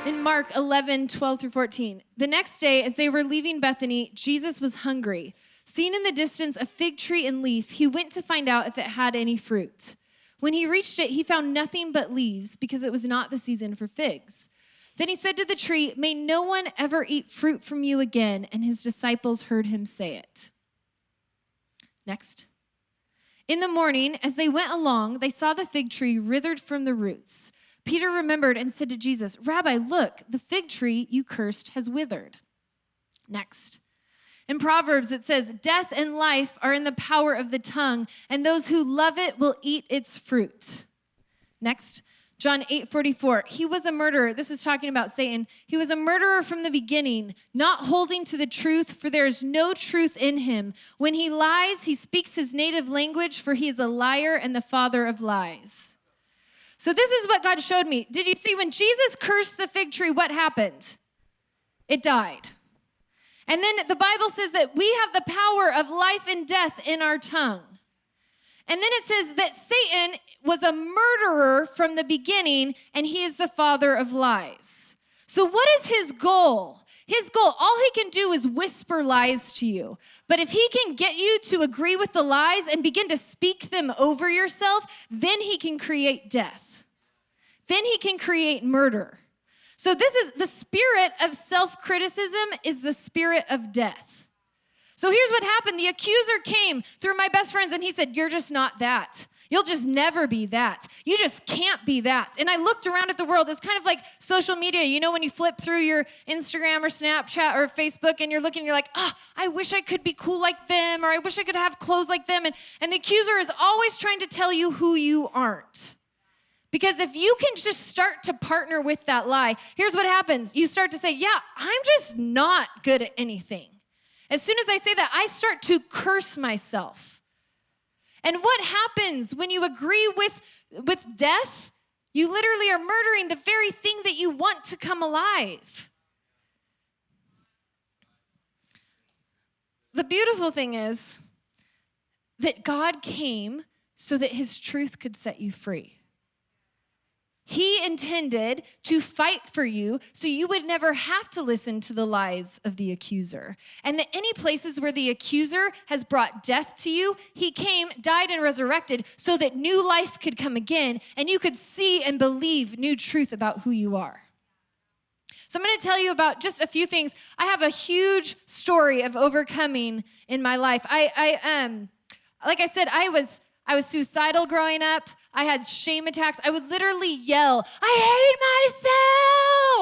In Mark 11:12-14, the next day, as they were leaving Bethany, Jesus was hungry. Seeing in the distance a fig tree and leaf, he went to find out if it had any fruit. When he reached it, he found nothing but leaves because it was not the season for figs. Then he said to the tree, "May no one ever eat fruit from you again." And his disciples heard him say it. Next. In the morning, as they went along, they saw the fig tree withered from the roots. Peter remembered and said to Jesus, "Rabbi, look, the fig tree you cursed has withered." Next. In Proverbs, it says, "Death and life are in the power of the tongue, and those who love it will eat its fruit." Next, John 8:44, he was a murderer. This is talking about Satan. He was a murderer from the beginning, not holding to the truth, for there is no truth in him. When he lies, he speaks his native language, for he is a liar and the father of lies. So this is what God showed me. Did you see when Jesus cursed the fig tree, what happened? It died. And then the Bible says that we have the power of life and death in our tongue. And then it says that Satan was a murderer from the beginning, and he is the father of lies. So what is his goal? His goal, all he can do is whisper lies to you. But if he can get you to agree with the lies and begin to speak them over yourself, then he can create death. Then he can create murder. So this is the spirit of self-criticism is the spirit of death. So here's what happened. The accuser came through my best friends and he said, "You're just not that. You'll just never be that. You just can't be that." And I looked around at the world. It's kind of like social media. You know, when you flip through your Instagram or Snapchat or Facebook and you're looking, you're like, I wish I could be cool like them, or I wish I could have clothes like them. And the accuser is always trying to tell you who you aren't. Because if you can just start to partner with that lie, here's what happens. You start to say, yeah, I'm just not good at anything. As soon as I say that, I start to curse myself. And what happens when you agree with death? You literally are murdering the very thing that you want to come alive. The beautiful thing is that God came so that his truth could set you free. He intended to fight for you so you would never have to listen to the lies of the accuser. And that any places where the accuser has brought death to you, he came, died, and resurrected so that new life could come again and you could see and believe new truth about who you are. So I'm going to tell you about just a few things. I have a huge story of overcoming in my life. Like I said, I was suicidal growing up. I had shame attacks. I would literally yell, "I hate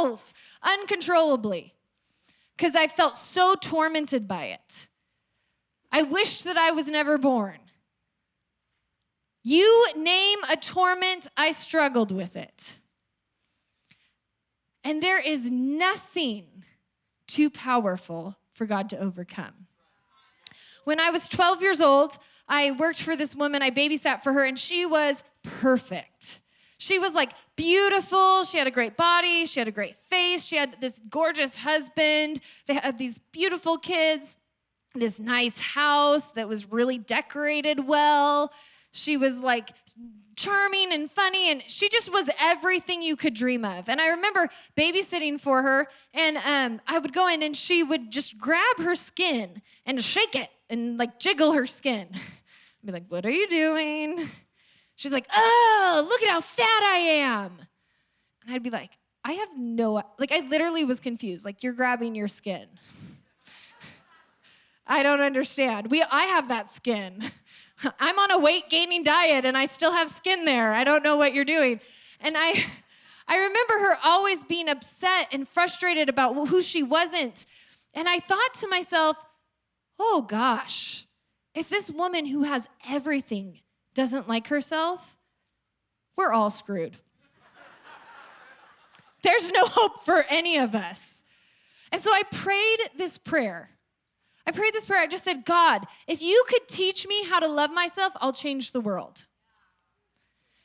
myself," uncontrollably, because I felt so tormented by it. I wished that I was never born. You name a torment, I struggled with it. And there is nothing too powerful for God to overcome. When I was 12 years old, I worked for this woman. I babysat for her, and she was perfect. She was like beautiful. She had a great body. She had a great face. She had this gorgeous husband. They had these beautiful kids, this nice house that was really decorated well. She was like charming and funny, and she just was everything you could dream of. And I remember babysitting for her, and I would go in, and she would just grab her skin and shake it and like jiggle her skin. I'd be like, "What are you doing?" She's like, "Oh, look at how fat I am." And I'd be like, I literally was confused. Like, "You're grabbing your skin." I don't understand. I have that skin. I'm on a weight gaining diet and I still have skin there. I don't know what you're doing. And I remember her always being upset and frustrated about who she wasn't. And I thought to myself, oh gosh, if this woman who has everything doesn't like herself, we're all screwed. There's no hope for any of us. And so I prayed this prayer. I just said, "God, if you could teach me how to love myself, I'll change the world."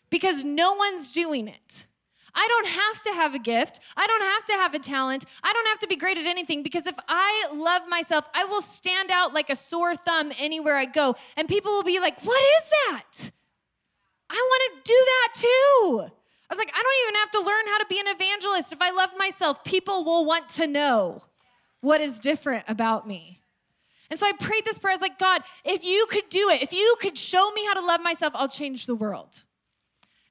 Because no one's doing it. I don't have to have a gift. I don't have to have a talent. I don't have to be great at anything, because if I love myself, I will stand out like a sore thumb anywhere I go. And people will be like, "What is that? I want to do that too. I was like, I don't even have to learn how to be an evangelist. If I love myself, people will want to know what is different about me. And so I prayed this prayer. I was like, God, if you could do it, if you could show me how to love myself, I'll change the world.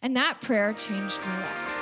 And that prayer changed my life.